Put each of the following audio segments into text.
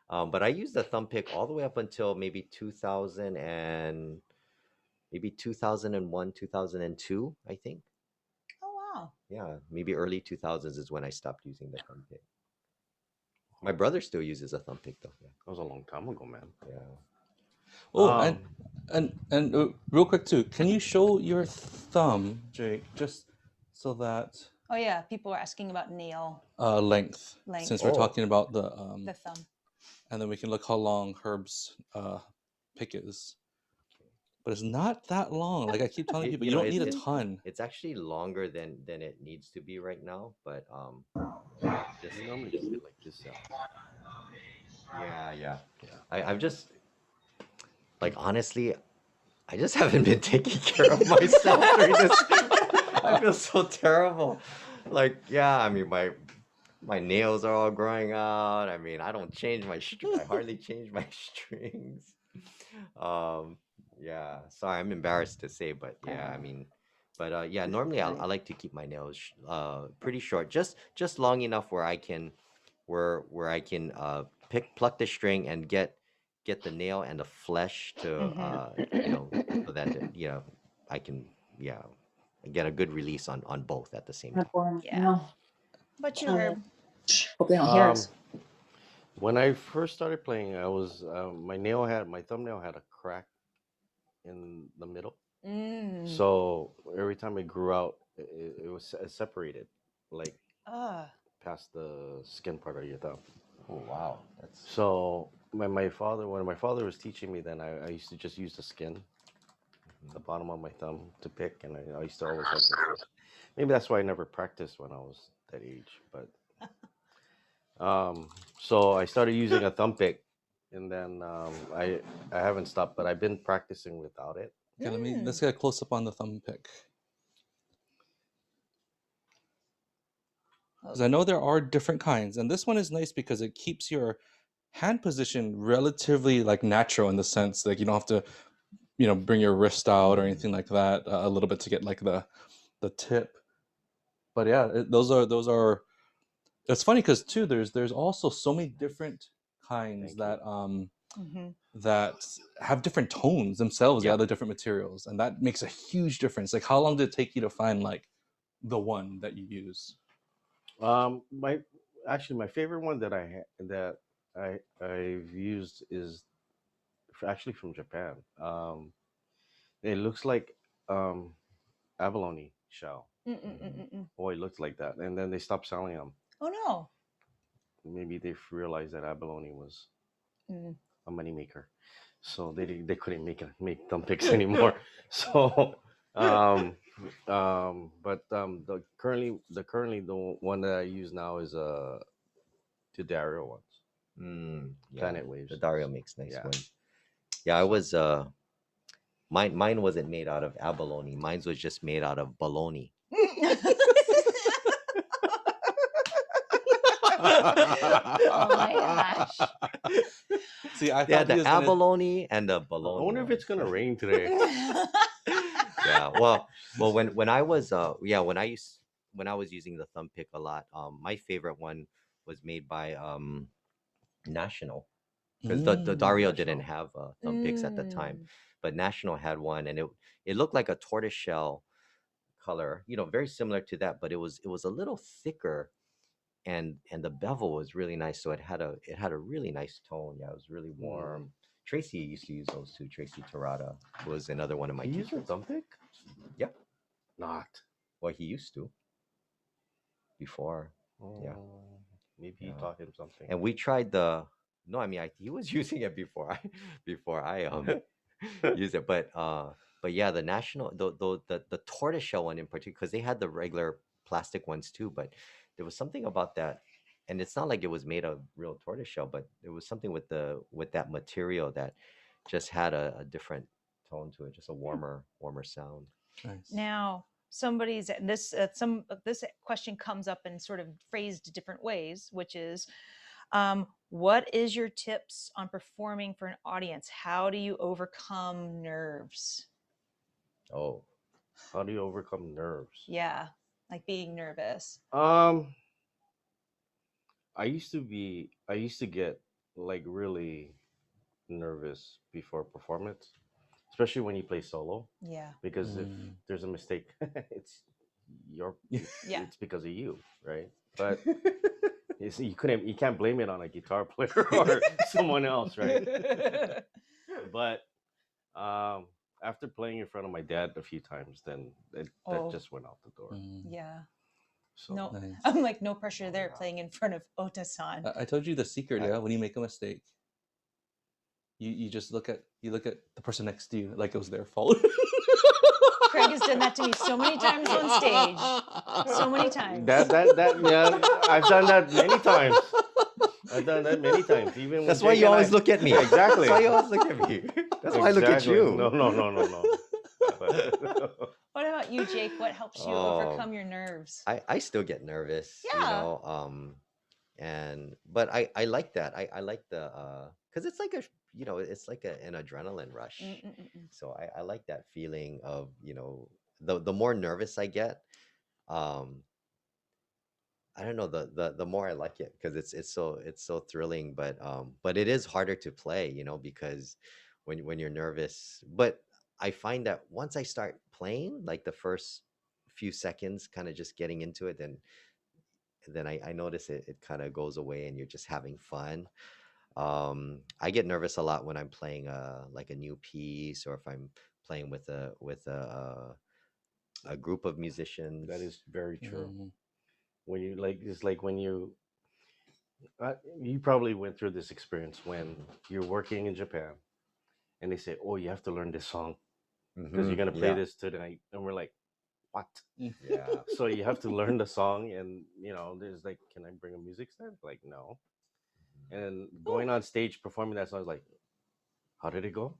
But I used the thumb pick all the way up until maybe 2000 and maybe 2001, 2002, I think. Oh wow. Yeah, maybe early 2000s is when I stopped using the thumb pick. My brother still uses a thumb pick though. Yeah. That was a long time ago, man. Yeah. Oh, Um, and real quick too, can you show your thumb, Jake, just so that Oh yeah, people are asking about nail length, length, since we're Oh, talking about the thumb. and then we can look how long Herb's pick is. But it's not that long. Like I keep telling it, people, you you know, don't it, need a it ton. it's actually longer than it needs to be right now. But just you normally keep it like this, yeah. yeah, yeah. Yeah. I've just like honestly, I just haven't been taking care of myself during this. I feel so terrible. Like, yeah, I mean, my nails are all growing out. I mean, I don't change I hardly change my strings. Um, yeah, sorry, I'm embarrassed to say, but yeah, I mean, but yeah, normally I like to keep my nails pretty short, just long enough where I can where I can pluck the string and get the nail and the flesh to Mm-hmm. so that I can yeah get a good release on both at the same time. Yeah. But you, Herb. Hope they don't hear Um, us. when I first started playing, I was my thumbnail had a crack in the middle. Mm. So every time it grew out, it was separated, like Uh, past the skin part of your thumb. Oh wow, that's So my father, when my father was teaching me, then I used to just use the skin, the mhm. bottom of my thumb to pick, and I used to always have this. Maybe that's why I never practiced when I was that age. But so I started using a thumb pick, and then I haven't stopped, but I've been practicing without it. Okay, let's mm. get a close up on the thumb pick. Because I know there are different kinds, and this one is nice because it keeps your hand position relatively like natural in the sense like you don't have to bring your wrist out or anything like that a little bit to get like the tip. But yeah, those are. It's funny because too there's also so many different kinds Thank you. Mm-hmm. that have different tones themselves out Yep. of different materials, and that makes a huge difference. Like how long did it take you to find like the one that you use? My actually my favorite one that I've used is actually from Japan. It looks like um abalone shell. Hmm. Mm-mm-mm-mm. Oh, it looks like that, and then they stopped selling them. Oh no. Maybe they realized that abalone was Mm. a moneymaker, so they couldn't make thumb picks anymore. So, um, the one that I use now is the Dario ones, Yeah, Planet the Waves. Dario makes nice Yeah. ones. Yeah, I So was mine wasn't made out of abalone. Mine was just made out of baloney. Oh my gosh. See, I They had thought he the was gonna. abalone and the I baloney wonder if it's ones. gonna rain today. Yeah, well, when I was when I was using the thumb pick a lot, my favorite one was made by National, because the Mm. Dario didn't National. have thumb picks at the time, Mm. but National had one, and it looked like a tortoise shell color, very similar to that, but it was a little thicker, and the bevel was really nice, so it had a really nice tone. Yeah, it was really Hmm. warm. Tracy used to use those too. Tracy Torada was another one of my You use a teachers. thumb pick? Yeah, Not. well, he used to before. Yeah, Oh, maybe you yeah. taught him something. And we tried the no, I mean he was using it before I use it, but yeah, the national the tortoiseshell one in particular, because they had the regular plastic ones too, but there was something about that, and it's not like it was made of real tortoiseshell, but there was something with that material that just had a different tone to it, just a warmer sound. Nice. Now, somebody's this this question comes up in sort of phrased different ways, which is, what is your tips on performing for an audience? How do you overcome nerves? Oh, How do you overcome nerves? Yeah, like being nervous. Um, I used to get like really nervous before performance, especially when you play solo, Yeah. because if Mm. there's a mistake, it's your Yeah. it's because of you, right? But you can't blame it on a guitar player or someone else, right? But um, after playing in front of my dad a few times, then that Oh, just went out the door. Mm. yeah. So No, Nice. I'm like, no pressure Oh, there yeah. playing in front of Ota-san. I told you the secret, I, yeah. When you make a mistake, you just look at the person next to you like it was their fault. Craig has done that to me so many times on stage. So many times. yeah, I've done that many times. I've done that many times, even when that's why Jake you and always I. look at me. Exactly. That's why you always look at me. That's why I look at Exactly. you. No, no, no, no, no. What about you, Jake? What helps you Oh, overcome your nerves? I still get nervous, you Yeah. know. But I like that. I like the because it's like a it's like an adrenaline rush. Mm-mm-mm. So I like that feeling of the more nervous I get, um I don't know, the more I like it because it's so thrilling, but it is harder to play, because when you're nervous. But I find that once I start playing, like the first few seconds, kind of just getting into it, then I notice it kind of goes away and you're just having fun. I get nervous a lot when I'm playing like a new piece, or if I'm playing with a group of musicians. That is very true. Mm. When you like, it's like when you probably went through this experience when you're working in Japan and they say, "Oh, you have to learn this song because you're gonna play Yeah, this tonight," and we're like, "What?" yeah. So you have to learn the song, and there's like, "Can I bring a music stand?" Like, no. And going on stage performing that song is like, "How did it go?"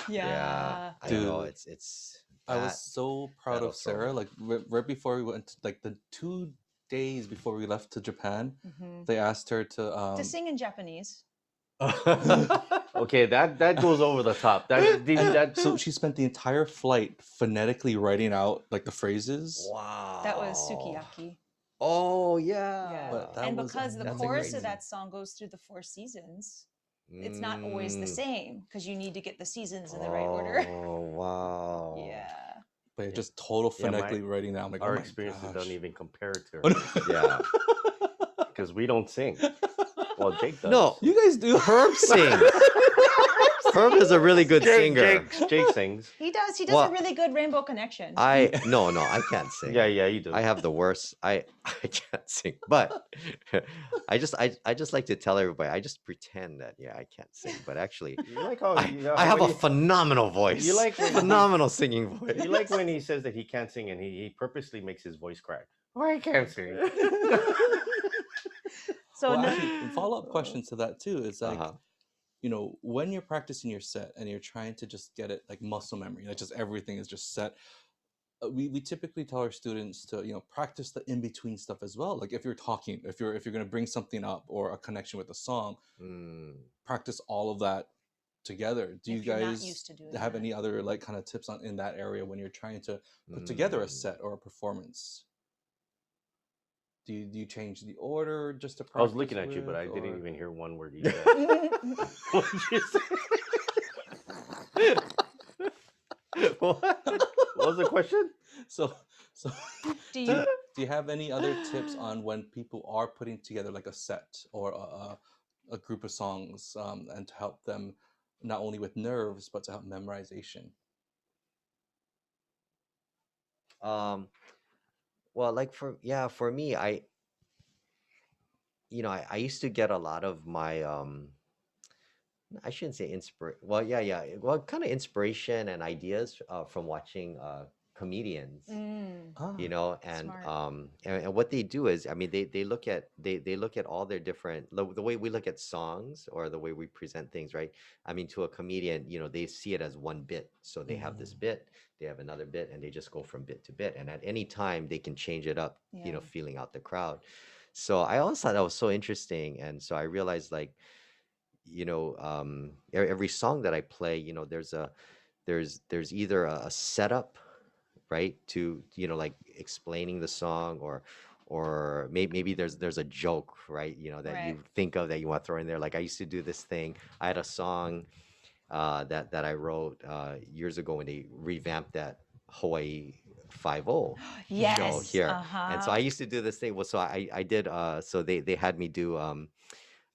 Yeah, Yeah. I know. Dude, It's I was that so proud that'll of throw Sarah. me. Like right before we went, like the 2 days before we left to Japan, Hmm. they asked her to To sing in Japanese. Okay, that goes over the top. That and that so she spent the entire flight phonetically writing out like the phrases. That was Wow. sukiyaki. Oh Yeah. yeah. But that And was because the That's a chorus great of amazing. song. that song goes through the 4 seasons, it's not always the Mm. same because you need to get the seasons in the right order. Oh wow. Yeah. But yeah, just total yeah, phonetically writing down. I'm like, oh our my experiences don't gosh. even compare to Oh, hers no. Yeah. because we don't sing. Well, Jake does. No, You guys do. Herb sings. Herb is a really good singer. Jake sings. He does. He does a Well, really good Rainbow Connection. no, I can't sing. Yeah, you do. I have the worst. I can't sing. But I just like to tell everybody. I just pretend that I can't sing. But actually, You like how I have a phenomenal voice. You like when phenomenal singing voice. you like when he says that he can't sing and he purposely makes his voice crack. Oh, I can't sing. So Well, no, actually, follow-up question to that too is like, Uh-huh. when you're practicing your set and you're trying to just get it like muscle memory, like just everything is just set. We typically tell our students to practice the in between stuff as well. Like if you're talking, if you're going to bring something up or a connection with a song, Mm. practice all of that together. Do you if you're not guys used to doing have that. any other like kind of tips in that area when you're trying to put together a Mm. set or a performance? Do you change the order just to I was practice looking at you, but with, I didn't or- even hear one word you said. What did you say? What was the question? So so Do you? do you have any other tips on when people are putting together like a set or a group of songs, and to help them not only with nerves but to help memorization? Um. Well, like for me, I used to get a lot of my I shouldn't say inspire. Well, yeah. Well, kind of inspiration and ideas from watching comedians. Ah, And Smart. and what they do is, I mean, they look at all their different the way we look at songs or the way we present things, right? I mean, to a comedian, they see it as one bit. So they have this bit, they have another bit, and they just go from bit to bit. And at any time, they can change it up, Yeah. feeling out the crowd. So I always thought that was so interesting, and so I realized, like, every song that I play, there's either a setup, right, to like explaining the song, maybe there's a joke, right? You know, that Right. you think of that you want to throw in there. Like I used to do this thing. I had a song that I wrote years ago when they revamped that Hawaii 50 show Yes. here. And so I Uh-huh. used to do this thing. Well, so I did so they had me do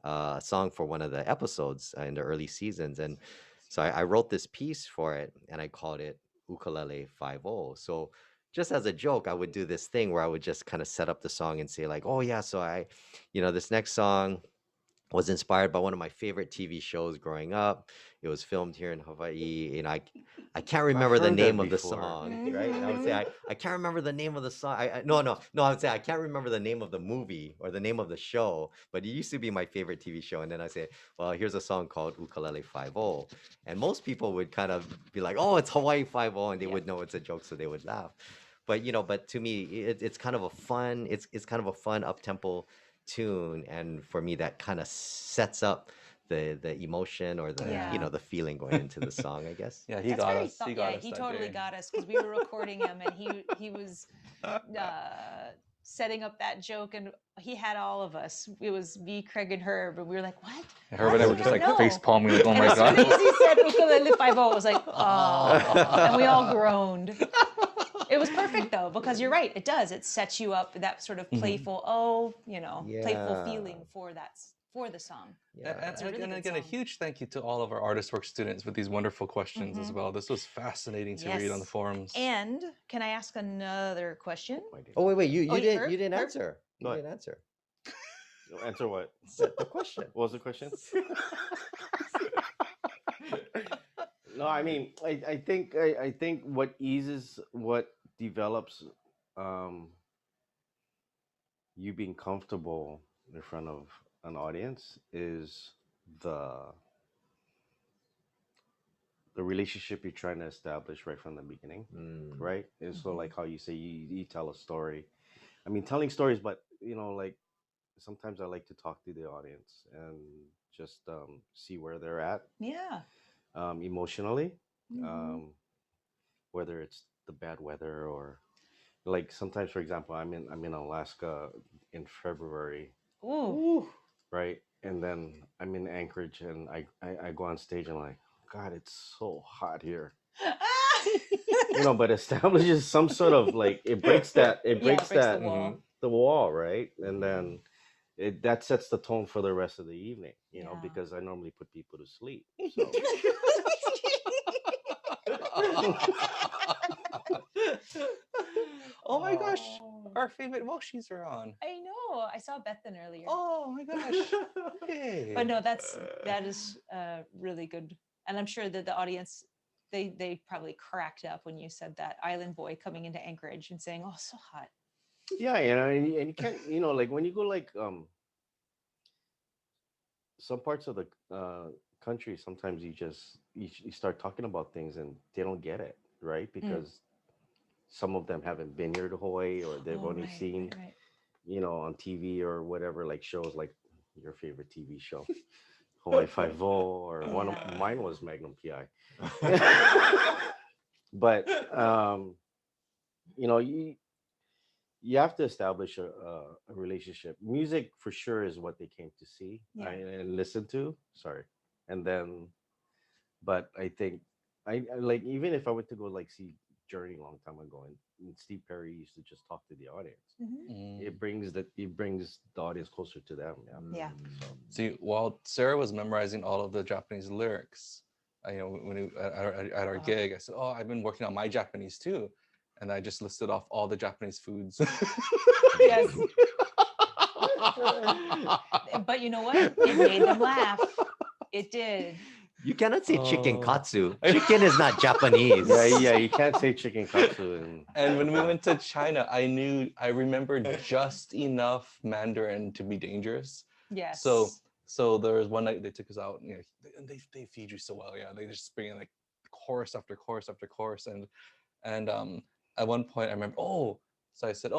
a song for one of the episodes in the early seasons. And so I wrote this piece for it and I called it Ukulele 50. So just as a joke, I would do this thing where I would just kind of set up the song and say like, oh yeah, so this next song was inspired by one of my favorite TV shows growing up. It was filmed here in Hawaii, and I can't I've remember the heard that name of the before. song, right? And I would say Mhm. I can't remember the name of the song. No, I would say I can't remember the name of the movie or the name of the show, but it used to be my favorite TV show. And then I say, well, here's a song called Ukulele 50. And most people would kind of be like, oh, it's Hawaii 50, and they Yeah. would know it's a joke, so they would laugh. But but to me, it's kind of a fun, it's kind of a fun up tempo tune, and for me that kind of sets up the emotion or the Yeah. the feeling going into the song, I guess. Yeah, he That's got very us. thought. He got Yeah, us he that totally day. got us because we were recording him and he was setting up that joke and he had all of us. It was me, Craig, and Herb, and we were like, "What? Herb How and I did were you just not like know?" face palming, like, oh And my as soon god. as he said ukulele 50, I was like, "Oh!" And we all groaned. It was perfect though because you're right. It does. It sets you up that sort of Mhm. playful, playful Yeah. feeling for for the song. Yeah. It's a really And good again, a song. huge thank you to all of our ArtistWorks students with these wonderful questions as Mhm. well. This was fascinating to read on the Yes. forums. And can I ask another question? My dear. Oh wait, you Oh, you didn't Herb? you didn't Herb? answer. You What? didn't answer Answer what? the question. What was the question? No, I mean, I think what develops um, you being comfortable in front of an audience is the the relationship you're trying to establish right from the beginning, Mm. right? And so, Mhm. like how you say you tell a story. I mean, telling stories, but like sometimes I like to talk to the audience and just see where they're at Yeah. emotionally, Mhm. um, whether it's the bad weather or like sometimes, for example, I'm in Alaska in February, Ooh. Ooh. right? And then I'm in Anchorage and I go on stage and like, God, it's so hot here. But establishes some sort of like it breaks Yeah, it breaks the that wall. Mhm. the wall, right? And then that sets the tone for the rest of the evening, Yeah. because I normally put people to sleep. So Oh my gosh, Oh. our favorite Moshis are on. I know. I saw Bethan earlier. Oh my gosh. Yay. But no, that is really good. And I'm sure that the audience they probably cracked up when you said that island boy coming into Anchorage and saying, "Oh, so hot." yeah, and you can't, like when you go like some parts of the country, sometimes you start talking about things and they don't get it, right? Because some of them haven't been here to Hawaii or they've Oh, only right, seen, right. on TV or whatever, like shows like your favorite TV show, Hawaii Five O, or one of Yeah. mine was Magnum PI. But you have to establish a relationship. Music for sure is what they came to see Yeah. and listen to. Sorry, and then, but I think I like even if I were to go like see Journey a long time ago, and Steve Perry used to just talk to the audience. Mhm. Mm. It brings the audience closer to them. Yeah. Yeah. So See, while Sarah was memorizing all of the Japanese lyrics, at our Uh-huh. gig, I said, "Oh, I've been working on my Japanese too," and I just listed off all the Japanese foods. Yes. But you know what? It made them laugh. It did. You cannot say chicken Oh. katsu. Chicken is not Japanese. yeah, you can't say chicken katsu And when we went to China, I remembered just enough Mandarin to be dangerous. Yes. So there was one night they took us out, and they feed you so well. Yeah, they just bring in like chorus after chorus after chorus, and at one point I remember, so I said,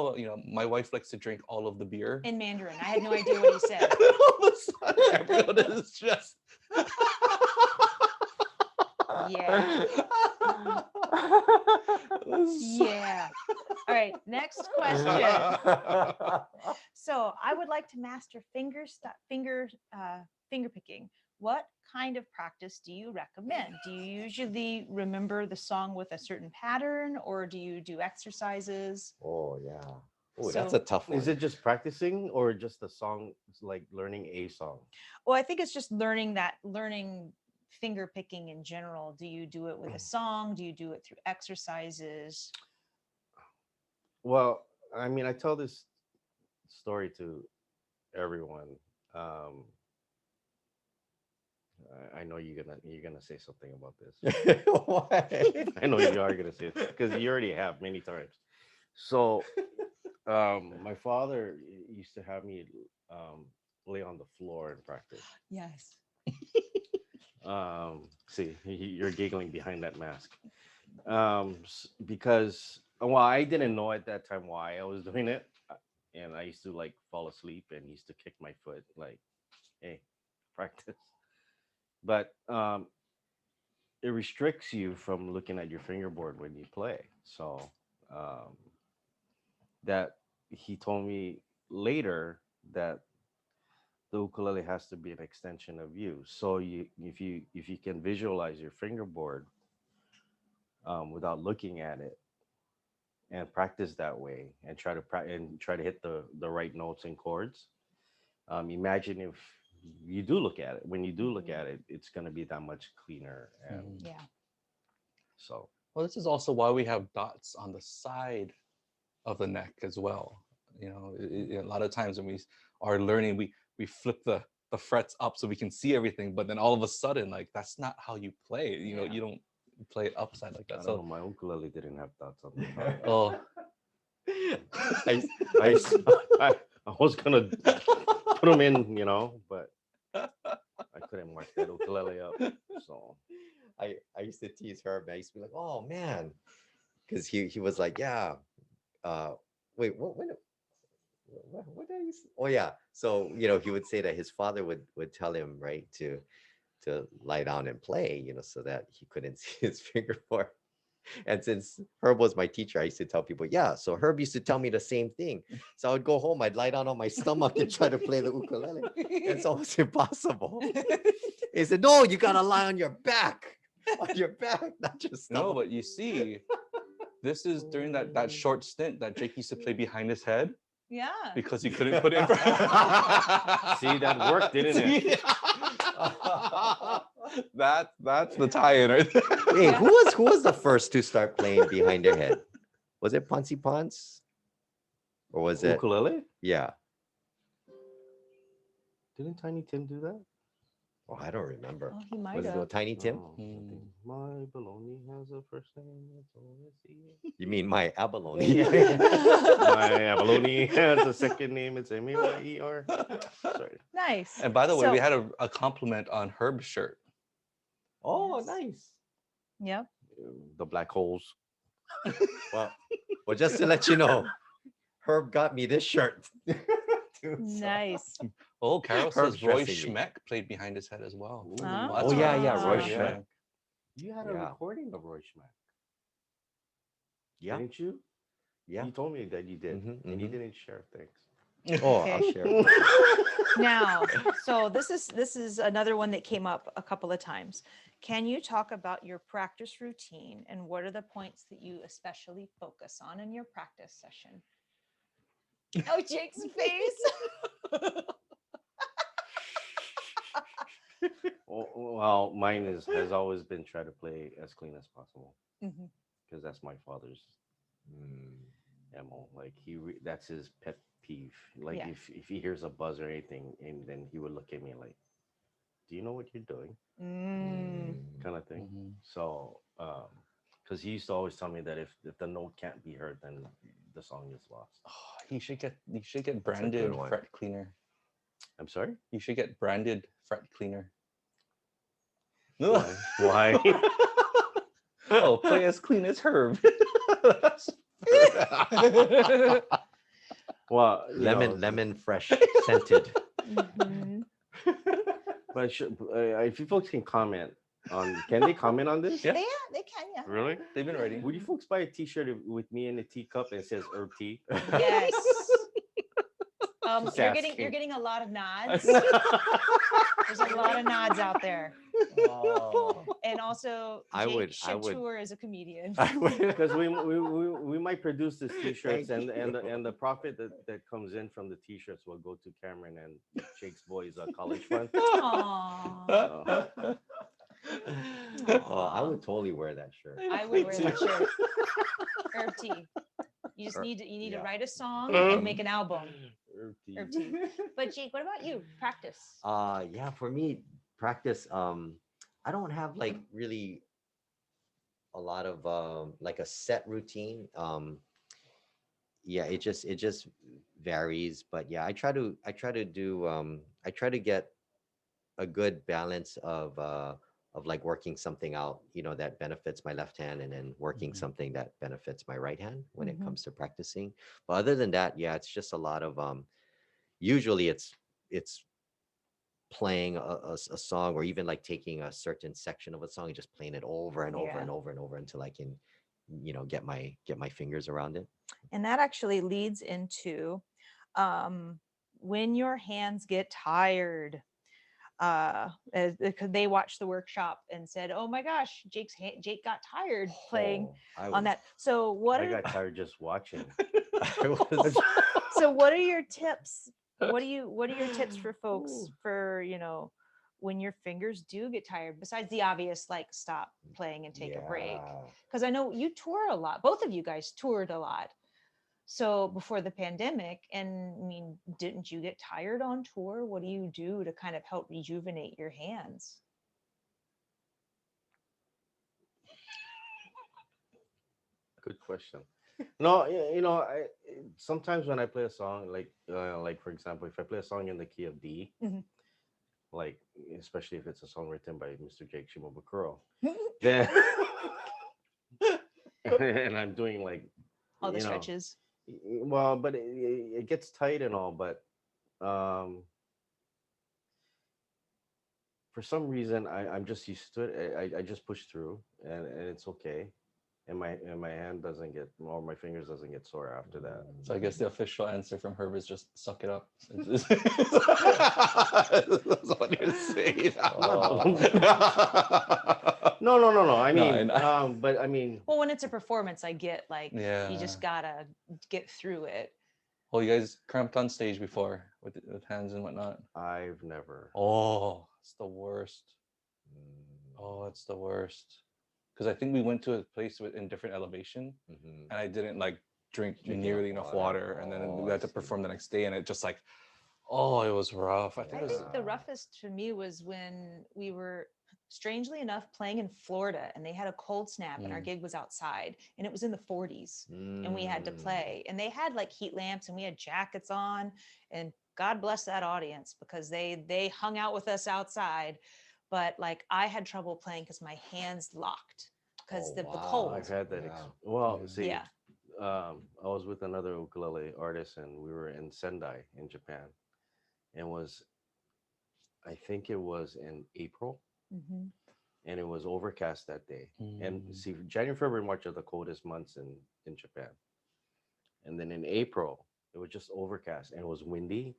my wife likes to drink all of the beer. In Mandarin. I had no idea what he said. All of a sudden, everyone is just Yeah. Yeah. right, next question. So I would like to master finger picking. What kind of practice do you recommend? Do you usually remember the song with a certain pattern, or do you do exercises? Oh yeah. Oh, that's So, a tough one. Is it just practicing or just a song, like learning a song? well, I think it's just learning finger picking in general. Do you do it with a song? Do you do it through exercises? Well, I mean, I tell this story to everyone. Um, I know you're gonna say something about this. Why? I know you are gonna say it because you already have many times. So, my father used to have me lay on the floor and practice. Yes. See, you're giggling behind that mask. Because well, I didn't know at that time why I was doing it, and I used to like fall asleep and he used to kick my foot like, "Hey, practice." But it restricts you from looking at your fingerboard when you play. So um, that he told me later that the ukulele has to be an extension of you. So if you can visualize your fingerboard without looking at it and practice that way and try to hit the right notes and chords. Imagine if you do look at it. When you do look Mhm. at it, it's going to be that much cleaner. And Mhm. Yeah. so Well, this is also why we have dots on the side of the neck as well. You know, a lot of times when we are learning, we flip the frets up so we can see everything, but then all of a sudden, like that's not how you play it. You know, Yeah. you don't play it upside like I that. don't know. So, My ukulele didn't have dots on the top. oh, I, I, s- I was gonna put them in, but I couldn't mark that ukulele up. So I used to tease her, but I used to be like, oh man, because he was like, yeah, uh, wait, what did he say? Oh yeah, so he would say that his father would tell him right to lie down and play, so that he couldn't see his fingerboard. And since Herb was my teacher, I used to tell people, yeah. So Herb used to tell me the same thing. So I would go home, I'd lie down on my stomach and try to play the ukulele. It's almost impossible. He said, no, you gotta lie on your back, not your stomach. no, but you see, this is during that short stint that Jake used to play behind his head Yeah. because he couldn't put it in front. see, that worked, didn't it? See? That's the tie-in right there. Hey, who was the first to start playing behind their head? Was it Ponzi Pons? Or was it? Ukulele? Yeah. Didn't Tiny Tim do that? Oh, I don't remember. Oh, he might Was it have. Tiny Tim? No, I think my baloney has a first name. That's all I see. You mean my abalone? My abalone has a second name. It's Mayer. Sorry. Nice. And by the way, we So- had a compliment on Herb's shirt. Oh, Yes. nice. Yep. The black holes. Well, just to let you know, Herb got me this shirt. too, so. Nice. Oh, Carol Herb's says Roy dressing me. Schmeck played behind his head as well. Ooh. Well, Oh, yeah, Roy Ah. Schmeck. You had a Yeah. recording of Roy Schmeck, Yeah, didn't you? yeah. You told me that you did, Mhm, and you mhm. didn't share. Thanks. Oh, Okay. I'll share. it. Now, so this is another one that came up a couple of times. Can you talk about your practice routine and what are the points that you especially focus on in your practice session? Oh, Jake's face. Well, mine has always been try to play as clean as possible Mhm. because that's my father's Mm. mo. Like that's his pet peeve. Like Yeah. if he hears a buzz or anything, and then he would look at me like, "Do you know what you're doing?" Kind of thing. Mhm. So, because he used to always tell me that if the note can't be heard, then the song is lost. Oh, you should get That's a good branded one. fret cleaner. I'm sorry. You should get branded fret cleaner. Why? Why? Oh, play as clean as Herb. Well, Lemon fresh scented. Mhm. But if you folks can comment Can they comment on this? Yeah. They can, yeah. Really? They've been ready. Would you folks buy a T-shirt with me in a teacup and it says herb tea? Yes. Just You're asking. getting a lot of nods. There's a lot of nods out there. Oh, And also, I Jake would- I should would- tour as a comedian. I would- Because we might produce these T-shirts, Thank and the profit that comes in from the T-shirts will go to Cameron and Jake's boys' college fund. Aww. Oh, I would totally wear that shirt. I would wear that shirt. Herb tea. You just need to Yeah. write a song and make an album. Herb tea. Herb tea. But Jake, what about you? Practice. Yeah, for me, practice. I don't have like really a lot of like a set routine. Yeah, it just varies. But yeah, I try to do I try to get a good balance of like working something out, that benefits my left hand, and then working Mhm. something that benefits my right hand when it Mhm. comes to practicing. But other than that, yeah, it's just a lot of usually it's playing a song, or even like taking a certain section of a song and just playing it over and over Yeah. and over and over until I can get my fingers around it. And that actually leads into when your hands get tired. Because they watched the workshop and said, "Oh my gosh, Jake got tired playing Oh, I on was- that." So what I are got tired just watching. I was so what are your tips? What are your tips for folks for when your fingers do get tired, besides the obvious like stop playing and take a break? Yeah. Because I know you tour a lot. Both of you guys toured a lot. So before the pandemic, and I mean, didn't you get tired on tour? What do you do to kind of help rejuvenate your hands? Good question. No, sometimes when I play a song, like for example, if I play a song in the key of D, Mhm. like especially if it's a song written by Mr. Jake Shimobukuro, then and I'm doing like All the you know, stretches. well, but it gets tight and all, but um, for some reason I'm just used to it. I just push through, and it's okay, and my hand doesn't get, or my fingers doesn't get sore after that. So I guess the official answer from Herb is just suck it up. That's what you're saying. No. I No, mean, I- but I mean, Well, when it's a performance, I get like you Yeah. just gotta get through it. Oh, you guys cramped on stage before with hands and whatnot. I've never. Oh, it's the worst. Mm, Oh, it's the worst. Because I think we went to a place in different elevation, mhm. and I didn't like drink Drink nearly enough enough water. water, and then Oh, we I had to see. perform the next day, and it just like, oh, it was rough. I I think it think was. the roughest for me was when we were, strangely enough, playing in Florida, and they had a cold snap, and our Mm. gig was outside, and it was in the 40s, and we had to Mm. play, and they had like heat lamps, and we had jackets on, and God bless that audience because they hung out with us outside, but like I had trouble playing because my hands locked because Oh, the wow. cold. I've had that. Yeah. Well, Yeah. see, Yeah. I was with another ukulele artist, and we were in Sendai in Japan, and I think it was in April, Mhm. and it was overcast that day. And Mm. see, January, February, March are the coldest months in Japan. And then in April, it was just overcast and it was windy.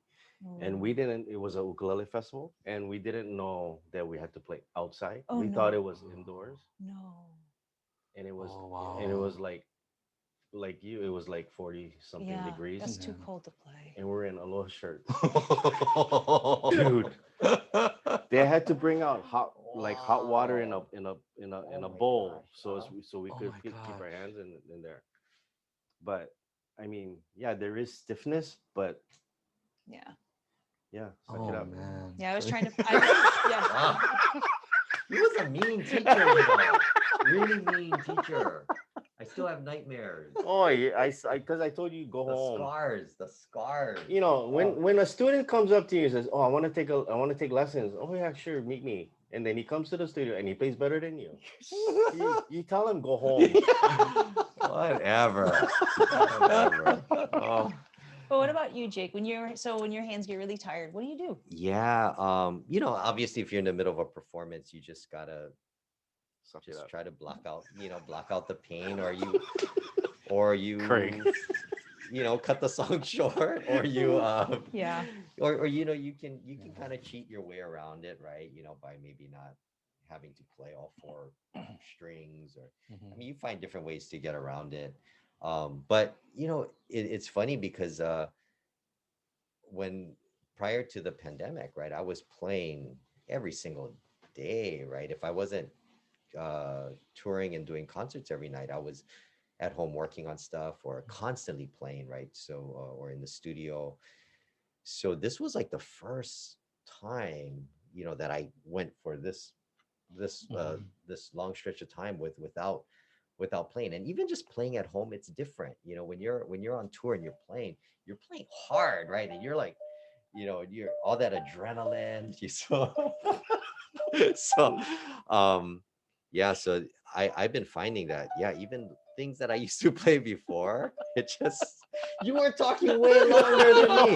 And we didn't, it was a ukulele festival, and we didn't know that we had to play outside. Oh, We thought no. it was indoors, No. and it was, Oh, and it wow. was it was like 40 something Yeah, degrees, that's too Yeah. cold to play. and we're in aloha shirts. Dude, they had to bring out hot water in Wow. a Oh my bowl, gosh, so wow. so we Oh could my keep our gosh. hands in there. But I mean, yeah, there is stiffness, but Yeah. yeah, suck it Oh up. man. Yeah, I was So- trying to. Yeah. Wow. He was a mean teacher, really mean teacher. I still have nightmares. Oh, yeah, because I told you go The home. scars. You know, Oh. when a student comes up to you and says, "Oh, I want to take lessons." Oh yeah, sure, meet me. And then he comes to the studio and he plays better than you. You tell him go home. Whatever. Whatever. Oh. But what about you, Jake? When your hands get really tired, what do you do? Yeah, obviously if you're in the middle of a performance, you just gotta Suck it just up. try to block out the pain, or Craig. cut the song short, or Yeah. or you can kind of cheat your way around it, right? By maybe not having to play all four strings, or I mean, you find different ways to get around it. But it's funny because when prior to the pandemic, right, I was playing every single day, right? If I wasn't touring and doing concerts every night, I was at home working on stuff or constantly playing, right? So or in the studio. So this was like the first time, that I went for this long stretch of time without playing. And even just playing at home, it's different. When you're on tour and you're playing hard, right? And you're like, you're all that adrenaline. So um yeah, so I've been finding that, yeah, even things that I used to play before, it just you were talking way longer than me.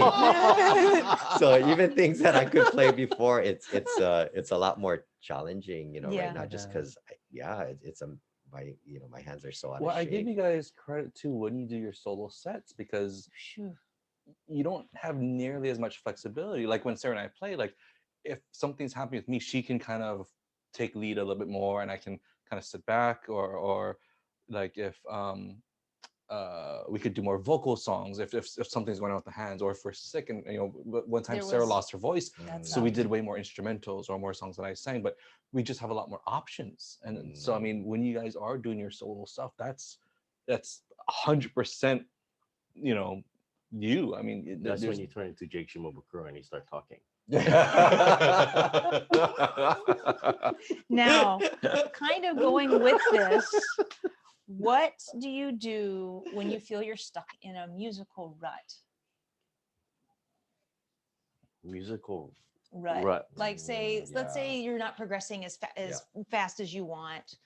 So even things that I could play before, it's a lot more challenging, right Yeah. now, just because, yeah, it's a my hands are so out of Well, I give shape. you guys credit too when you do your solo sets because Phew. you don't have nearly as much flexibility. Like when Sarah and I play, like if something's happening with me, she can kind of take lead a little bit more, and I can kind of sit back, or like if we could do more vocal songs if something's going on with the hands, or if we're sick. And one time There Sarah was lost her voice, that so we stuff. did way more instrumentals or more songs that I sang, but we just have a lot more options. And so I mean, when you guys are doing your solo stuff, that's 100%, you know you. I mean, That's when there's you turn into Jake Shimobukuro and you start talking. Now, kind of going with this, what do you do when you feel you're stuck in a musical rut? Musical Rut. rut. Like say, let's Yeah. say you're not progressing as Yeah. fast as you want,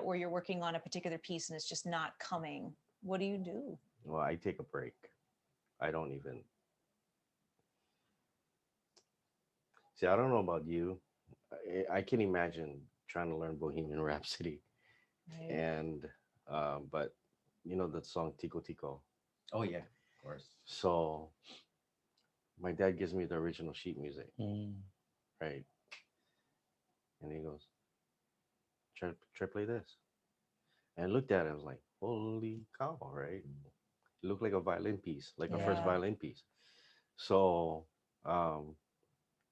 or you're working on a particular piece and it's just not coming. What do you do? Well, I take a break. I don't even see. I don't know about you. I can imagine trying to learn Bohemian Rhapsody, Right. and but that song Tico Tico. Oh yeah, of course. So my dad gives me the original sheet music, right? And he goes, try play this. And I looked at it. I was like, holy cow, right? It looked like a violin piece, like a first Yeah. violin piece. So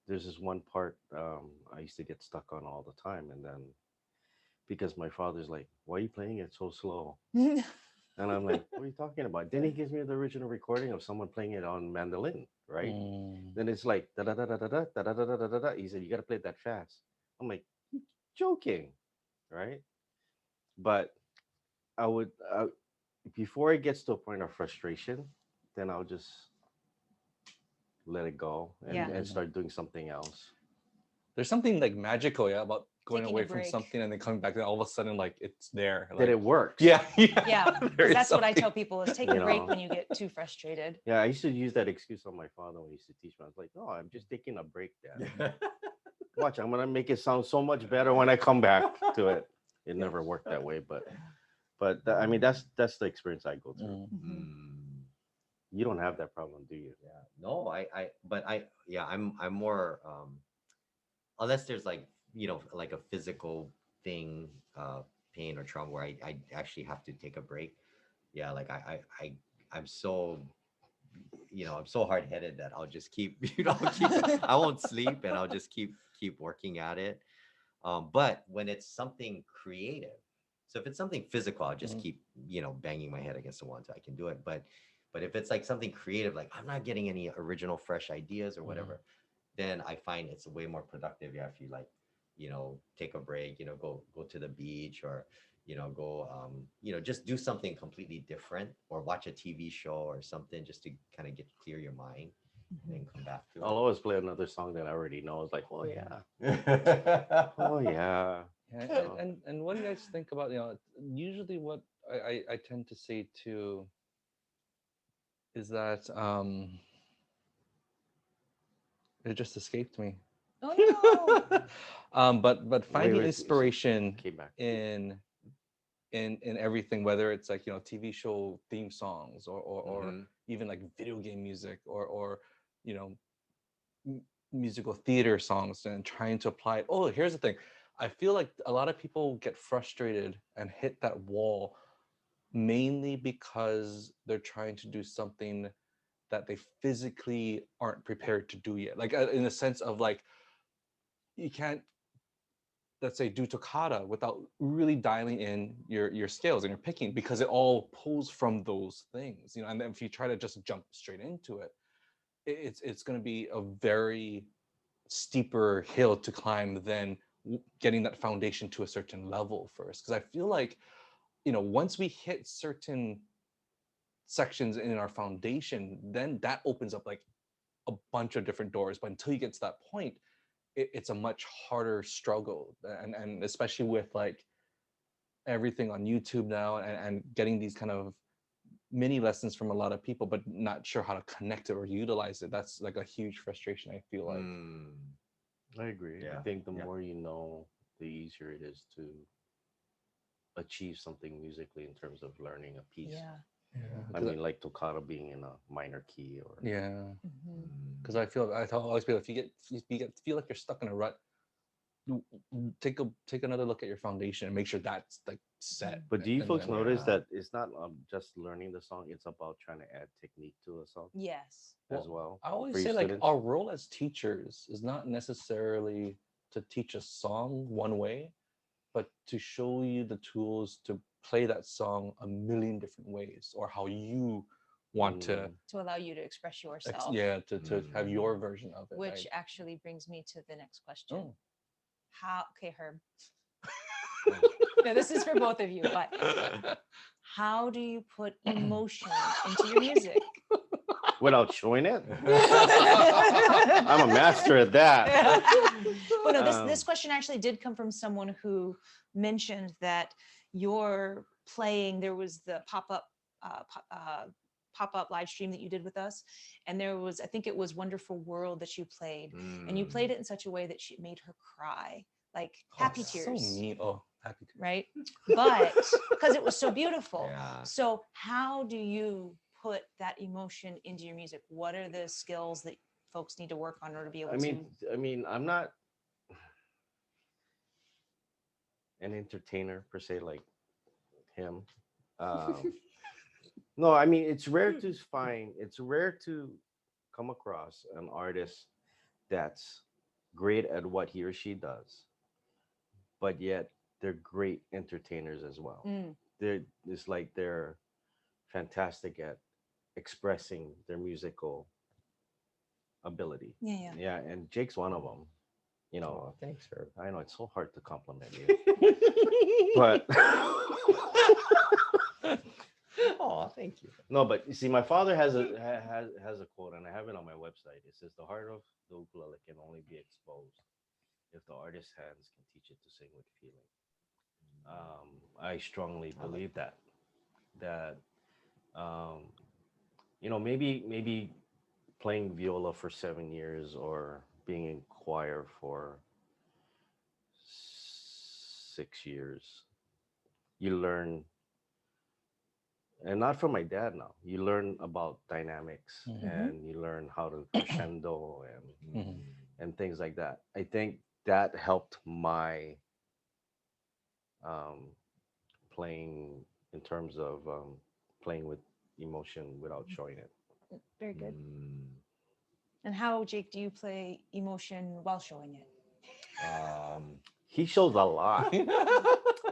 there's this one part I used to get stuck on all the time, and then because my father's like, "Why are you playing it so slow?" And I'm like, "What are you talking about?" Then he gives me the original recording of someone playing it on mandolin, right? Then it's like da da da da da da da da da da da da da. He said, "You got to play it that fast." I'm like, "You joking, right?" But I would before it gets to a point of frustration, then I'll just let it go Yeah. and start doing something else. There's something like magical, yeah, about going Taking a away from break. something and then coming back, and all of a sudden, like it's there. That Like, it works. yeah, Yeah, there because is that's what I something. tell people is take You a break know. when you get too frustrated. Yeah, I used to use that excuse on my father when he used to teach me. I was like, "No, I'm just taking a break, Dad. Watch, I'm gonna make it sound so much better when I come back to it." It never worked that way, I mean, that's the experience I go through. Mm. You don't have that problem, do you? Yeah. No, but yeah, I'm more, unless there's like, like a physical thing, pain or trauma where I actually have to take a break. Yeah, like I'm so, I'm so hard-headed that I'll just keep, I won't sleep, and I'll just keep working at it. But when it's something creative, so if it's something physical, I'll just keep, banging my head against the wall until I can do it. But if it's like something creative, like I'm not getting any original fresh ideas or whatever, then I find it's way more productive. Yeah, if you like, take a break, go to the beach, or go, just do something completely different, or watch a TV show or something, just to kind of clear your mind, and then come back to I'll always play another song that I already know. It's like, oh yeah, it. oh yeah. Yeah, So, and what do you guys think about, usually what I tend to say too is that it just escaped me. Oh no. But Wait, finding wait. inspiration Came back. in in everything, whether it's like, you know, TV show theme songs, or Mm-hmm. even like video game music, or you know, musical theater songs, and trying to apply it. Oh, here's the thing. I feel like a lot of people get frustrated and hit that wall mainly because they're trying to do something that they physically aren't prepared to do yet. Like, in the sense of like, you can't, let's say, do toccata without really dialing in your scales and your picking, because it all pulls from those things, you know. And then if you try to just jump straight into it, it's going to be a very steeper hill to climb than getting that foundation to a certain level first. Because I feel like, you know, once we hit certain sections in our foundation, then that opens up like a bunch of different doors. But until you get to that point, it's a much harder struggle. And especially with like everything on YouTube now, and getting these kind of mini lessons from a lot of people, but not sure how to connect it or utilize it. That's like a huge frustration, I feel like. Mm. I agree. I Yeah. think the Yeah. more you know, the easier it is to achieve something musically in terms of learning a piece. Yeah. I mean, like toccata being in a minor key, or Yeah, Mhm. because I tell always feel, if you get feel like you're stuck in a rut, take another look at your foundation and make sure that's like set. But do you And folks then notice Yeah. that it's not just learning the song; it's about trying to add technique to a song Yes. as well, well I always for your say like students. our role as teachers is not necessarily to teach a song one way, but to show you the tools to play that song a million different ways, or how you want to Mm. To allow you to express yourself. yeah, to have Mm. your version of it, Which right? actually brings me to the next question. Oh. How, okay, Herb. Mm. No, this is for both of you, but how do you put emotion into your music? Without showing it, I'm I'm a master at that. Well, no, this Um, question actually did come from someone who mentioned that your playing, there was the uh, pop, uh, pop-up live stream that you did with us, and there was, I think it was Wonderful World that you played, and you played Mm. it in such a way that she made her cry, like Oh, happy so tears, mean. Oh, happy to. right? But because it was so beautiful. Yeah. So how do you put that emotion into your music? What are the skills that folks need to work on in order to be able I mean, to? I'm not an entertainer per se like him. Um, no, I mean it's rare to come across an artist that's great at what he or she does, but yet they're great entertainers as well. Mm, They're it's like they're fantastic at expressing their musical ability. yeah, yeah. Yeah, and Jake's one of them. You know, Oh, thanks, Herb. I know it's so hard to compliment you, but Oh, thank you. no, but you see, my father has a quote, and I have it on my website. It says, "The heart of the ukulele can only be exposed if the artist's hands can teach it to sing with feeling." I strongly I like believe that um, maybe playing viola for 7 years or being in choir for 6 years, you learn, and not from my dad now. You learn about dynamics Mhm. Hmm. and you learn how to crescendo Mhm. Mm. and things like that. I think that helped my um, playing in terms of playing with emotion without showing it. Very good. Mm. And how, Jake, do you play emotion while showing it? Um, He shows a lot,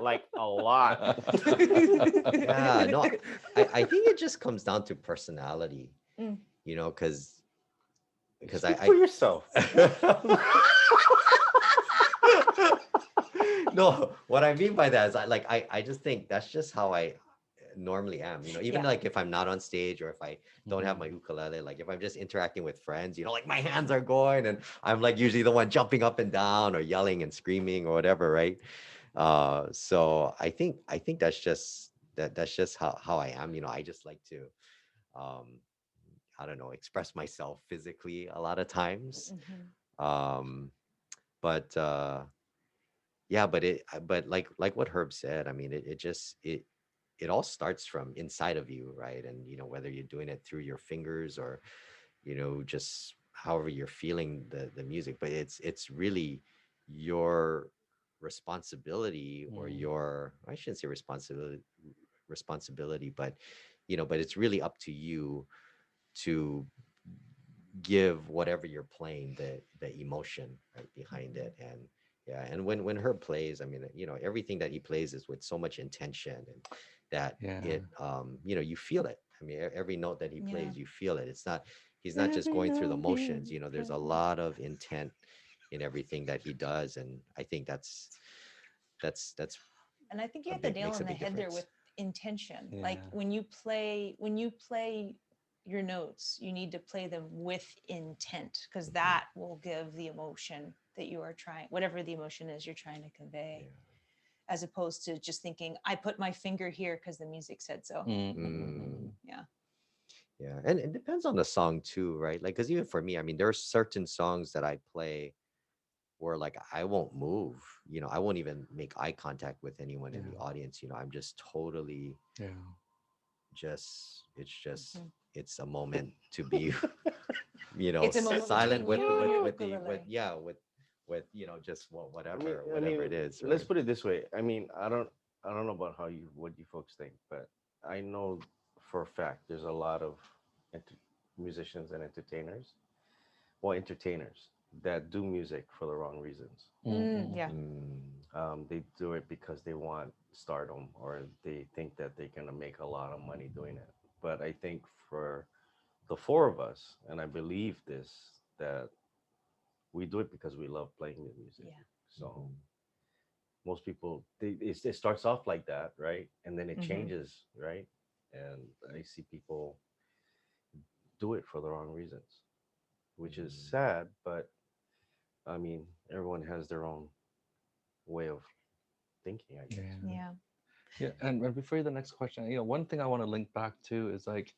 like a lot. yeah, no, I think it just comes down to personality, Mm. because Speak for yourself. no, what I mean by that is I just think that's just how I normally am. Even Yeah. like if I'm not on stage or if I don't have my Mhm. ukulele, like if I'm just interacting with friends, like my hands are going and I'm like usually the one jumping up and down or yelling and screaming or whatever, right? So I think that's just how I am. I just like to um I don't know, express myself physically a lot of times. Mhm. Um but yeah, but like what Herb said, I mean, it all starts from inside of you, right? And whether you're doing it through your fingers or just however you're feeling the music, but it's really your responsibility, or Mm. your, I shouldn't say responsibility, but but it's really up to you to give whatever you're playing the emotion right behind Mhm. it. And yeah, and when Herb plays, I mean, everything that he plays is with so much intention, and that Yeah. it you feel it. I mean, every note that he Yeah. plays, you feel it. It's not, he's not just Every going through the note he motions. There's a plays. lot of intent in everything that he does, and I think that's And I think you a hit the big nail makes on a the big head there difference. with intention. Like Yeah. when you play your notes, you need to play them with intent, because Mhm. that will give the emotion that you are trying, whatever the emotion is you're trying to convey, Yeah. as opposed to just thinking, I put my finger here because the music said so. Mm. Yeah. Yeah, and it depends on the song too, right? Like, because even for me, I mean, there are certain songs that I play where, like, I won't move. I won't even make eye contact with anyone in the Yeah. audience. I'm just totally, Yeah. it's just, Mhm. it's a moment to be, It's a moment silent between you and your with ukulele. yeah, with just I mean, whatever it is, let's right? put it this way. I mean, I don't know about what you folks think, but I know for a fact there's a lot of enter- musicians and entertainers, well, entertainers that do music for the wrong reasons. Yeah. Mm, They do it because they want stardom, or they think that they're gonna make a lot of money doing it. But I think for the four of us, and I believe this, that we do it because we love playing the music. Yeah. So mhm, most people, it starts off like that, right? And then it Hmm. changes, right? And I see people do it for the wrong reasons, which is mhm. sad. But I mean, everyone has their own way of thinking, I guess. Yeah. Yeah. Yeah. And before the next question, one thing I want to link back to is like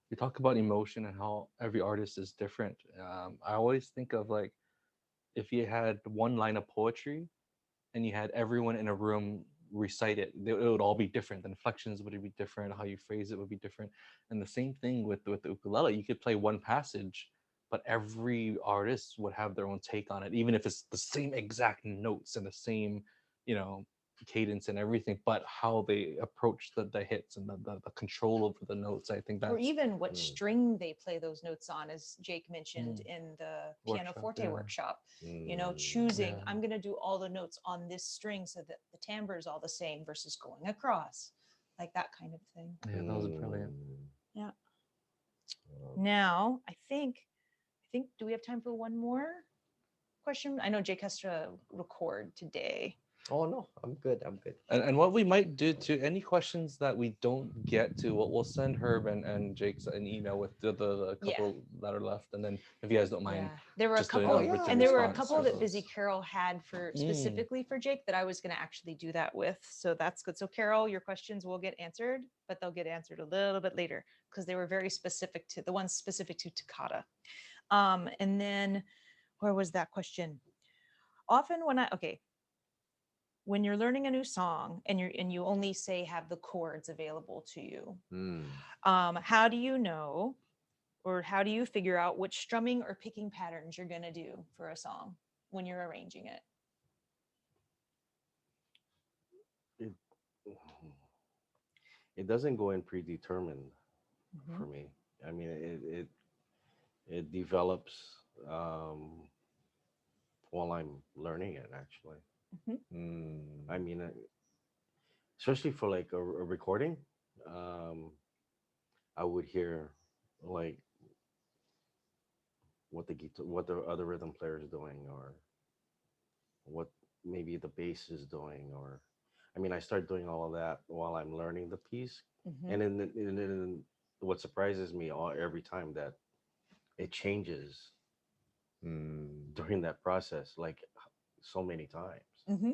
you talk about emotion and how every artist is different. I always think of like if you had one line of poetry and you had everyone in a room recite it, it would all be different. The inflections would be different. How you phrase it would be different. And the same thing with the ukulele. You could play one passage, but every artist would have their own take on it, even if it's the same exact notes and the same, you know, cadence and everything. But how they approach the hits and the control over the notes, I think Or that's even what Mm, string they play those notes on, as Jake mentioned mm, in the workshop. pianoforte Yeah, workshop. mm, Choosing, yeah, I'm going to do all the notes on this string so that the timbre is all the same versus going across, like that kind of thing. yeah. That was brilliant. mm. Yeah. Um, Now, I think, do we have time for one more question? I know Jake has to record today. oh no, I'm good. I'm good. And what we might do to any questions that we don't get to, we'll send Herb and Jake's an email with the Yeah. couple that are left. And then if you guys don't mind, Yeah, there were a just doing Oh a couple, yeah, written and there were a response couple to that Busy those. Carol had for Mm, specifically for Jake that I was going to actually do that with. So that's good. So Carol, your questions will get answered, but they'll get answered a little bit later because they were very specific to the ones specific to Takata. And then where was that question? Often when you're learning a new song and you only say have the chords available to you, mm. how do you know, or how do you figure out which strumming or picking patterns you're going to do for a song when you're arranging it? It, it doesn't go in predetermined Mm-hmm. for me. I mean, it develops um, while I'm learning it. Actually, Mm-hmm. I Mm, mean, especially for like a recording, um, I would hear like what the other rhythm player is doing, or what maybe the bass is doing, or I mean, I start doing all of that while I'm learning the piece, Mm-hmm. and then what surprises me every time that it changes mm, during that process, like so many times. Mm-hmm.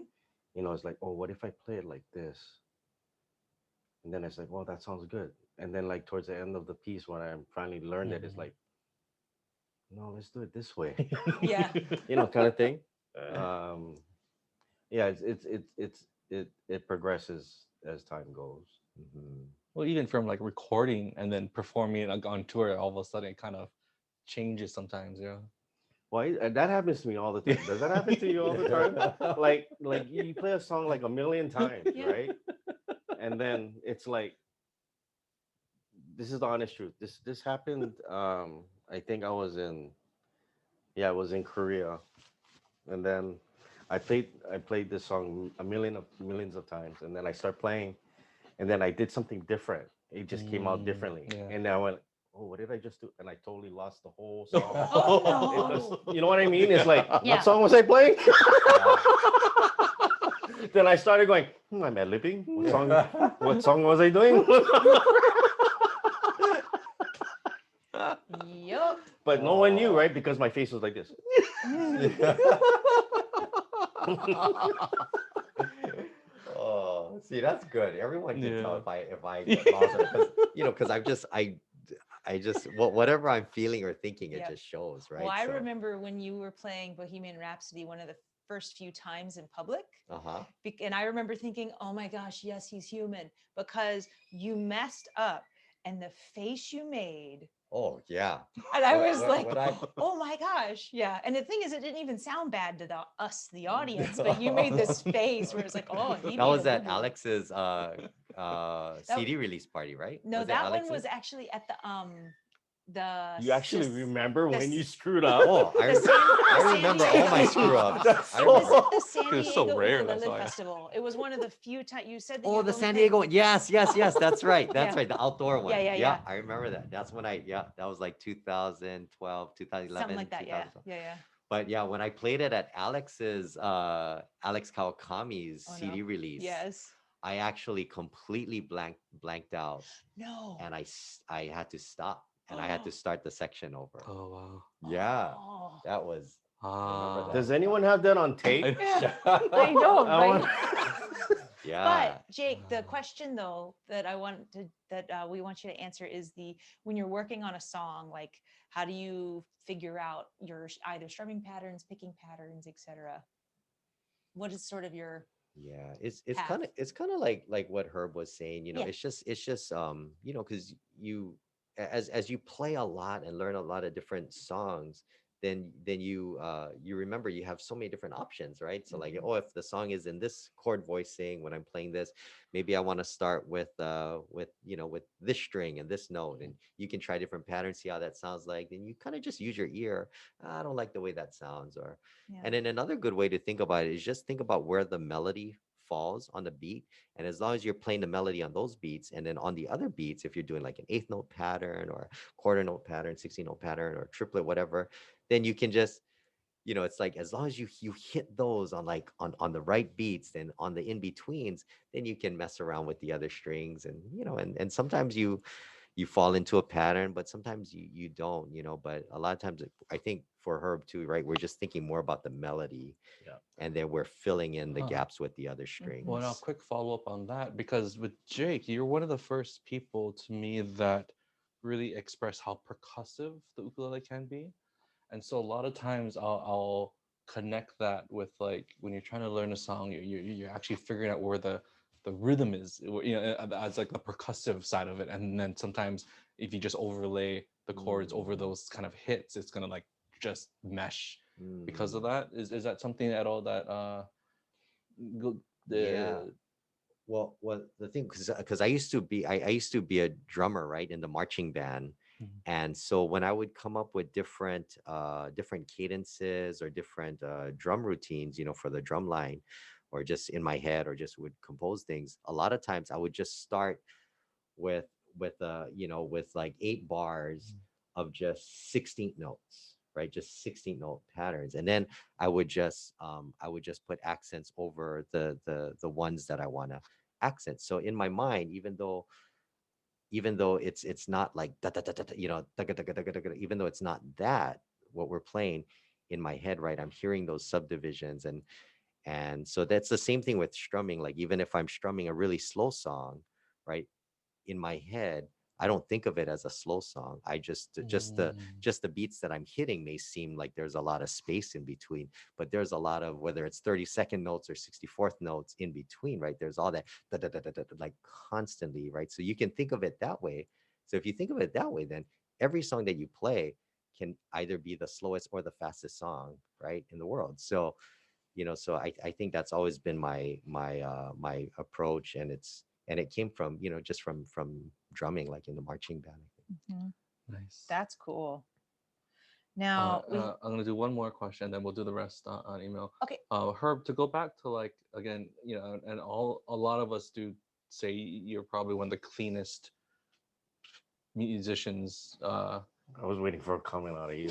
It's like, oh, what if I play it like this? And then it's like, well, that sounds good. And then like towards the end of the piece, when I finally learned it, it's mhm. like, no, let's do it this way. Yeah. Kind of thing. um, yeah, it progresses as time goes. Mhm. Well, even from like recording and then performing like on tour, all of a sudden it kind of changes sometimes, yeah. Why that happens to me all the time? Does that happen to you all the time? Like you play a song like a million times, Yeah. right? And then it's like this is the honest truth. This happened. I think I was in Korea, and then I played this song millions of times, and then I start playing, and then I did something different. It just came out differently, Yeah. and then I went, "Oh, what did I just do?" And I totally lost the whole song. Oh Because no. you know what I mean? It's like, Yeah. what song was I playing? Yeah. Then I started going, am I lipping? What song was I doing? Yup. But no one knew, Oh. right? Because my face was like this. Oh, see, that's good. Everyone can tell Yeah. if I get lost, because because I just whatever I'm feeling or thinking, it Yep. just shows, Well, right? I So, remember when you were playing Bohemian Rhapsody one of the first few times in public. uh-huh. And I remember thinking, oh my gosh, yes, he's human, because you messed up and the face you made. Oh, yeah. And I What was what like, what I oh my gosh. Yeah. And the thing is, it didn't even sound bad to us, the audience, but you made this face where it's like, oh, he That made was a at boo-boo. Alex's That, CD release party, right? no, Was it that one was Alex's? actually at You actually remember when you this screwed up? Oh, the San I the San remember all my Diego screw ups. That's I it was remember. at the San It's so Diego rare, that's Ukulele why. Festival. It was one of the few times you said that Oh, you've the only San played. Diego one. Yes, yes, yes. That's right. That's Yeah. right. The outdoor Yeah, one. yeah, Yeah, yeah. I remember that. That's when yeah, that was like 2012, Something 2011, like that. Yeah. 2012. Yeah, yeah. But yeah, when I played it at Alex's Alex Kawakami's Oh CD no. release, Yes. I actually completely blanked out, No. and I had to stop, and I had to start the section over. Oh wow. Yeah, Oh. that was I remember Ah. that. Does anyone have that on tape? I- Yeah. I know, I want. right? Yeah. But Jake, the question though that I want to that we want you to answer is the when you're working on a song, like how do you figure out your either strumming patterns, picking patterns, etc. What is sort of your Yeah, it's path? it's kind of like what Herb was saying, Yeah. it's just because you as you play a lot and learn a lot of different songs, then you remember you have so many different options, right? So like, Mhm. oh, if the song is in this chord voicing when I'm playing this, maybe I want to start with with this string and this note, and you can try different patterns, see how that sounds like. Then you kind of just use your ear. I don't like the way that sounds, or Yeah. and then another good way to think about it is just think about where the melody falls on the beat. And as long as you're playing the melody on those beats, and then on the other beats, if you're doing like an eighth note pattern or quarter note pattern, 16 note pattern, or triplet, whatever, then you can just, it's like as long as you hit those on like on the right beats, then on the in-betweens, then you can mess around with the other strings. And and sometimes you fall into a pattern, but sometimes you don't, but a lot of times I think for Herb too, right, we're just thinking more about the melody, Yeah. and then we're filling in the Huh. gaps with the other Mhm. Well, now, strings. quick follow up on that, because with Jake, you're one of the first people to me that really express how percussive the ukulele can be. And so a lot of times I'll connect that with like when you're trying to learn a song, you're actually figuring out where the rhythm is, as like the percussive side of it. And then sometimes if you just overlay the chords over Mm, those kind of hits, it's gonna like just mesh because of mm, that. Is that something at all that yeah. the Well, the thing, because I used to be a drummer, right, in the marching band. Mhm. And so when I would come up with different cadences or different drum routines, for the drum line, or just in my head, or just would compose things, a lot of times I would just start with with like 8 bars of just 16th notes, right, just 16th note patterns. And then I would just put accents over the ones that I want to accent. So in my mind, even though it's not like da, da, da, da, da, da, da, da, da, da, da, da, even though it's not that what we're playing, in my head, right, I'm hearing those subdivisions. And so that's the same thing with strumming. Like even if I'm strumming a really slow song, right, in my head, I don't think of it as a slow song. I Mm. just the beats that I'm hitting may seem like there's a lot of space in between, but there's a lot of, whether it's 32nd notes or 64th notes in between, right? There's all that da, da, da, da, da, da, like constantly, right? So you can think of it that way. So if you think of it that way, then every song that you play can either be the slowest or the fastest song, right, in the world. So, so I think that's always been my approach, and it came from, just from drumming, like in the marching band, I think. Mhm. Nice. That's cool. Now we I'm gonna do one more question, and then we'll do the rest on email. okay. Herb, to go back to like again, and all a lot of us do say you're probably one of the cleanest musicians I was waiting for a comment out of you.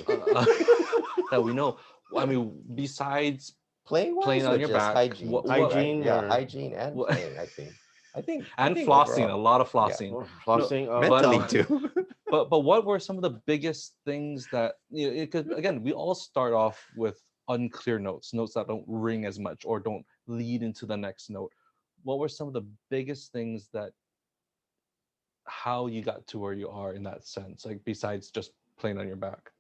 that we know. I mean, besides Playing playing wise, on or your just back, hygiene too, right? Hygiene Yeah, or hygiene and what playing, I think. I and think flossing, a overall, lot of yeah, flossing. No, flossing? but mentally too. but what were some of the biggest things that, because again, we all start off with unclear notes, notes that don't ring as much or don't lead into the next note. What were some of the biggest things that, how you got to where you are in that sense, like besides just playing on your back?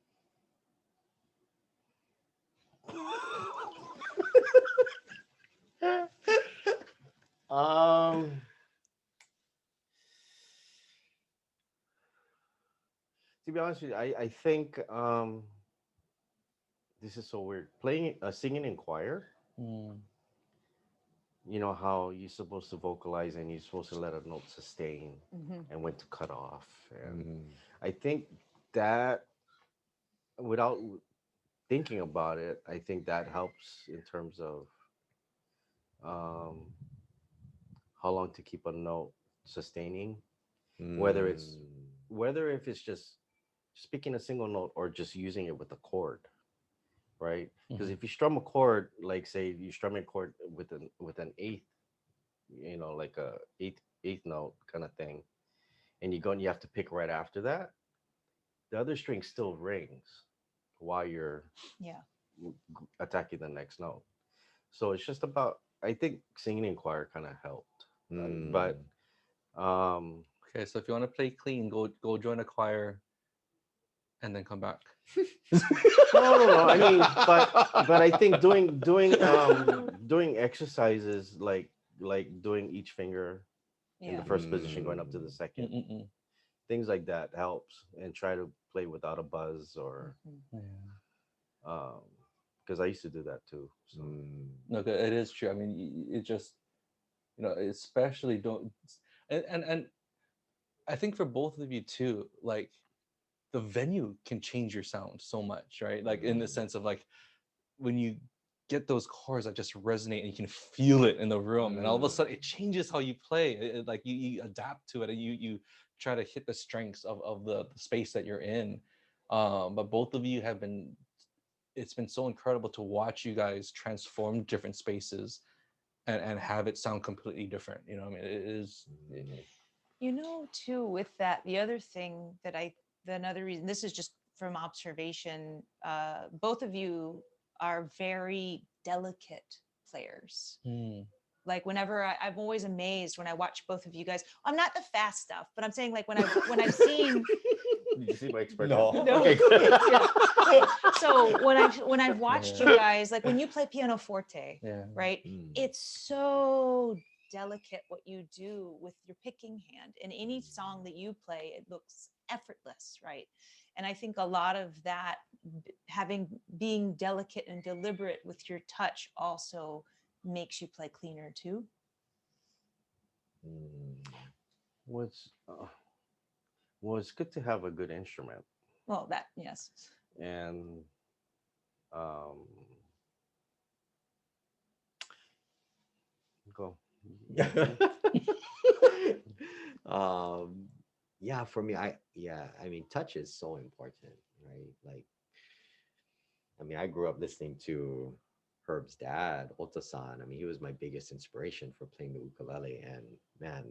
um, to be honest with you, I think this is so weird. Playing, singing in choir. Mm, You know how you're supposed to vocalize and you're supposed to let a note sustain Mhm. and when to cut off. And Mm, I think that without thinking about it, I think that helps in terms of um, how long to keep a note sustaining, whether it's mm, whether if it's just speaking a single note or just using it with a chord, right? Because mhm, if you strum a chord, like say you strum a chord with an eighth, like a eighth note kind of thing, and you go and you have to pick right after that, the other string still rings while you're Yeah. attacking the next note. So it's just about, I think singing in choir kind of helped, but mm. um, okay, so if you want to play clean, go join a choir and then come back. no. I mean, but I think doing exercises like doing each finger in the Yeah. first position going up to the Mm, second, Mm-mm-mm. things like that helps, and try to play without a buzz or Mhm. Yeah. um because I used to do that too. So mm, No, it is true. I mean, it just, especially don't, and I think for both of you too, like the venue can change your sound so much, right? Like in the mm, sense of like when you get those chords that just resonate and you can feel it in the room, and all of a mm, sudden it changes how you play. Like you adapt to it and you try to hit the strengths of the space that you're in. But both of you have been, it's been so incredible to watch you guys transform different spaces and have it sound completely different. I mean, it is. mm, Too, with that, the other thing that the another reason, this is just from observation, both of you are very delicate players. Mm. Like whenever I'm always amazed when I watch both of you guys. I'm not the fast stuff, but I'm saying like when I've seen did you see my expression? no. no, Okay, yeah. So when I've watched you Yeah. guys, like when you play piano forte, Yeah. right? Mm, It's so delicate what you do with your picking hand. In any song that you play, it looks effortless, right? And I think a lot of that being delicate and deliberate with your touch also makes you play cleaner too. mm, was was good to have a good instrument, Well, that yes. and um go. mm. um yeah, for me, I mean, touch is so important, right? Like, I mean, I grew up listening to Herb's dad, Otosan. I mean, he was my biggest inspiration for playing the ukulele. And man,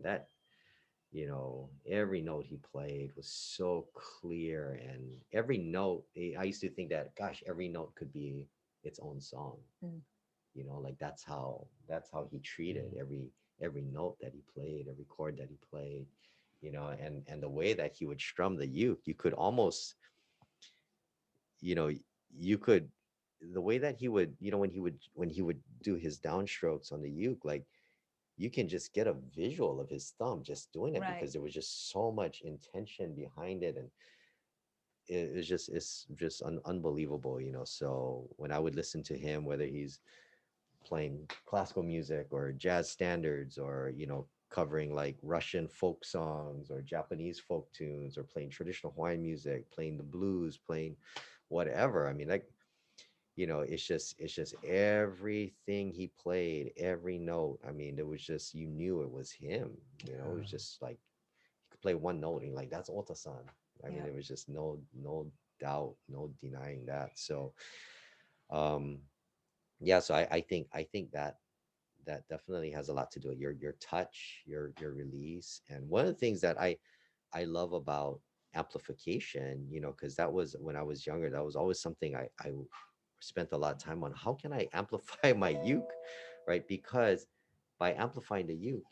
every note he played was so clear. And every note, I used to think that, gosh, every note could be its own song. Mm. Like that's how he treated every note that he played, every chord that he played. you know, and the way that he would strum the uke, you could almost, you know, you could, the way that he would, you know, when he would do his downstrokes on the uke, like you can just get a visual of his thumb just doing it Right. because there was just so much intention behind it, and it's just unbelievable, you know. So when I would listen to him, whether he's playing classical music or jazz standards, or you know, covering like Russian folk songs or Japanese folk tunes, or playing traditional Hawaiian music, playing the blues, playing whatever, I mean, like, you know, it's just everything he played, every note, I mean, it was just, you knew it was him, you know. It was just like he could play one note and you're like, that's Ota-san. I mean, Yeah. there was just no doubt, no denying that. So um yeah, so I think that that definitely has a lot to do with your touch, your release. And one of the things that I love about amplification, you know, because that was when I was younger, that was always something I spent a lot of time on. How can I amplify my uke, right? Because by amplifying the uke,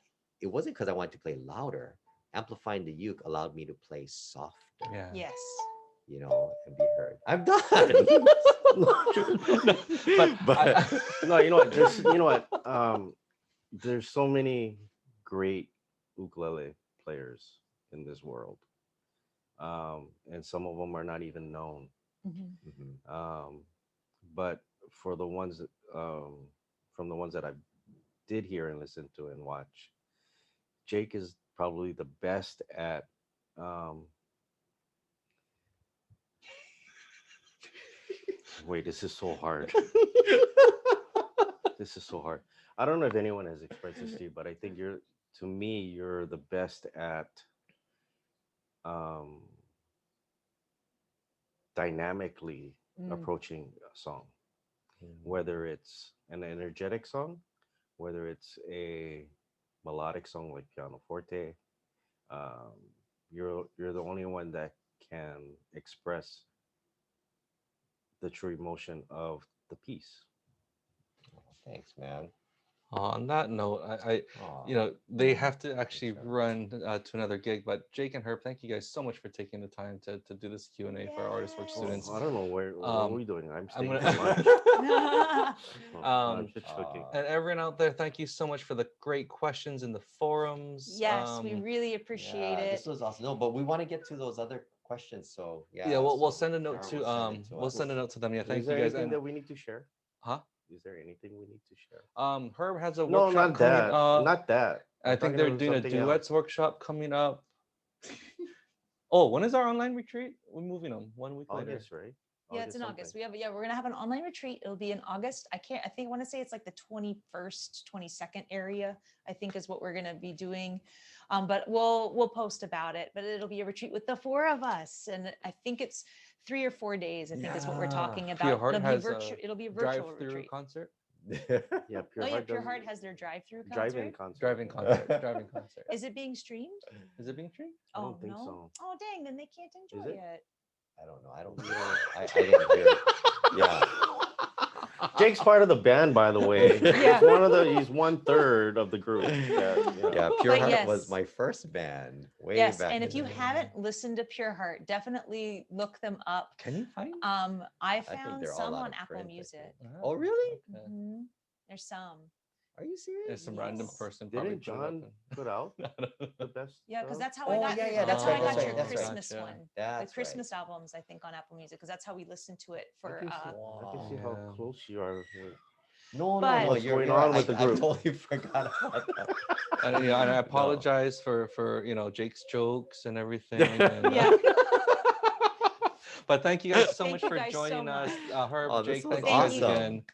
it wasn't because I wanted to play louder. Amplifying the uke allowed me to play softer, Yeah. Yes. you know, and be heard. I'm done. No, but But No, you know what? There's so many great ukulele players in this world, and some of them are not even known. Mhm. Mhm. Um, but for the ones that, from the ones that I did hear and listen to and watch, Jake is probably the best at. Um, Wait, this is so hard. This is so hard. I don't know if anyone has expressed this to you, but I think to me, you're the best at um, dynamically Mm. approaching a song, Mm. whether it's an energetic song, whether it's a melodic song like pianoforte. Um, you're the only one that can express the true emotion of the piece. Thanks, man. On that note, Aw, you know, they Yeah. have to actually sure. run to another gig. But Jake and Herb, thank you guys so much for taking the time to do this Q&A for our Artist Work Oh, students. I don't know what are we doing. I'm I'm staying for lunch. gonna. Oh, no, I'm um, just joking. and everyone out there, thank you so much for the great questions in the forums. Yes, we really appreciate Yeah, this it. was awesome. No, but we want to get to those other questions. So Yeah, yeah, we'll so send a note Karen to will send it to we'll us. send a note to them. Yeah, Is thank you there guys. anything And that we need to share? huh? Is there anything we need to share? Herb has a No, workshop not coming that. up. Not that. I I'm think talking they're about doing a something else. duets workshop coming up. Oh, when is our online retreat? We're moving them 1 week later. August, right? Yeah, it's in something. August. We're gonna have an online retreat. It'll be in August. I think I want to say it's like the 21st, 22nd area, I think is what we're gonna be doing. But we'll post about it. But it'll be a retreat with the four of us. And I think it's 3 or 4 days, I think is what we're talking Pure about. Heart It'll be has virtual, it'll be a virtual drive-through retreat. concert. Yeah, Oh yeah, Pure does Heart has their drive-through drive-in concert. concert. Driving Yeah. concert. Driving concert. Is it being streamed? Is it being streamed? I Oh don't think no. so. Oh dang, then they can't Is enjoy it? it. I don't know. I don't. Yeah. I didn't hear. Yeah. Jake's part of the band, by the way. Yeah. He's 1/3 of the group. Yeah, Pure But Heart was yes. my first band way Yes, back and in if you the day. haven't listened to Pure Heart, definitely look them up. Can you find? I think found they're all some out on of Apple print, I Music. think. Oh, really? Okay. Mhm. There's some. Are you There's serious? some random Yes. person probably Didn't put it up John put out the best? Yeah, because stuff? that's how I Oh, got. yeah, yeah, That's that's how right, I that's got right, your that's right. Christmas Gotcha. one. That's The Christmas right. albums, I think, on Apple Music, because that's how we listened to it I for. can see, I can see Wow. how Yeah. close you are. No, But- no, What's you're, going you're on right. with the I group? totally forgot about that. And, you know, and I No. apologize for you know Jake's jokes and everything. And, Yeah. but thank you guys so Thank much you for guys so joining us, much. Herb, Oh, this Jake. was Thank you guys awesome. again.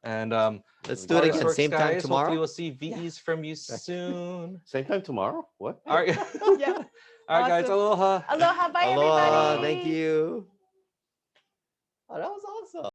And Let's do it again. ArtistWorks Same time guys, tomorrow. hopefully we'll see VEs from you soon. Same time tomorrow? What? All right, Yeah. all right, guys. Awesome. Aloha. Aloha, bye Aloha. everybody. Thank you. Oh, that was awesome.